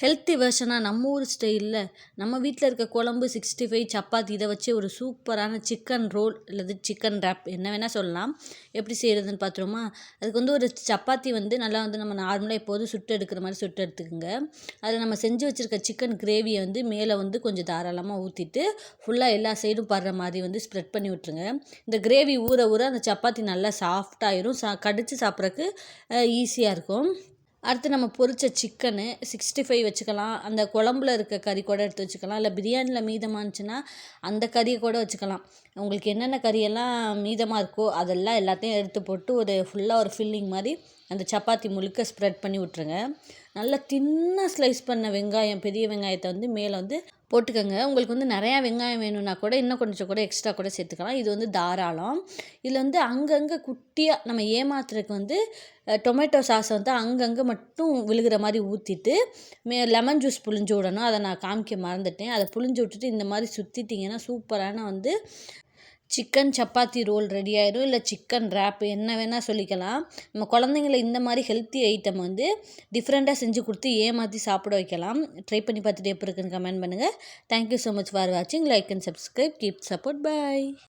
Healthy வெர்ஷனாக நம்ம ஊர் ஸ்டைலில் நம்ம வீட்டில் இருக்க குழம்பு 65 சப்பாத்தி இதை வச்சு ஒரு சூப்பரான சிக்கன் ரோல் அல்லது சிக்கன் ரேப் என்ன வேணால் சொல்லலாம். எப்படி செய்கிறதுன்னு பார்த்துருமா? அதுக்கு ஒரு சப்பாத்தி நல்லா நம்ம நார்மலாக எப்போதும் சுட்டு எடுக்கிற மாதிரி சுட்டு எடுத்துக்கோங்க. அதில் நம்ம செஞ்சு வச்சுருக்க சிக்கன் கிரேவியை மேலே கொஞ்சம் தாராளமாக ஊற்றிட்டு ஃபுல்லாக எல்லா சைடும் படுற மாதிரி ஸ்ப்ரெட் பண்ணி விட்ருங்க. இந்த கிரேவி ஊற ஊற அந்த சப்பாத்தி நல்லா சாஃப்டாயிரும், கடித்து சாப்பிட்றதுக்கு ஈஸியாக இருக்கும். அடுத்து நம்ம பொரிச்ச சிக்கனு 65 வச்சுக்கலாம். அந்த குழம்புல இருக்க கறி கூட எடுத்து வச்சுக்கலாம். இல்லை பிரியாணியில் மீதமாக இருந்துச்சுன்னா அந்த கறியை கூட வச்சுக்கலாம். உங்களுக்கு என்னென்ன கறியெல்லாம் மீதமாக இருக்கோ அதெல்லாம் எல்லாத்தையும் எடுத்து போட்டு ஃபுல்லாக ஒரு ஃபில்லிங் மாதிரி அந்த சப்பாத்தி முழுக்க ஸ்ப்ரெட் பண்ணி விட்ருங்க. நல்லா தின்னாக ஸ்லைஸ் பண்ண வெங்காயம், பெரிய வெங்காயத்தை மேலே போட்டுக்கோங்க. உங்களுக்கு நிறையா வெங்காயம் வேணும்னா கூட இன்னும் கொஞ்சம் கூட எக்ஸ்ட்ரா கூட சேர்த்துக்கலாம். இது தாராளம். இதில் அங்கங்கே குட்டியாக நம்ம ஏமாத்துறதுக்கு டொமேட்டோ சாஸை அங்கங்கே மட்டும் விழுகிற மாதிரி ஊற்றிட்டு லெமன் ஜூஸ் புழிஞ்சு விடணும். அதை நான் காமிக்க மறந்துட்டேன். அதை புழிஞ்சு விட்டுட்டு இந்த மாதிரி சுற்றிட்டிங்கன்னா சூப்பரான சிக்கன் சப்பாத்தி ரோல் ரெடி ஆயிடும். இல்லை சிக்கன் ரேப் என்ன வேணால் சொல்லிக்கலாம். நம்ம குழந்தைங்களை இந்த மாதிரி ஹெல்த்தி ஐட்டம் டிஃப்ரெண்ட்டாக செஞ்சு கொடுத்து ஏமாற்றி சாப்பிட வைக்கலாம். ட்ரை பண்ணி பார்த்துட்டு எப்படி இருக்குன்னு கமெண்ட் பண்ணுங்கள். தேங்க்யூ ஸோ மச் ஃபார் வாட்சிங். Like and subscribe. Keep support. Bye.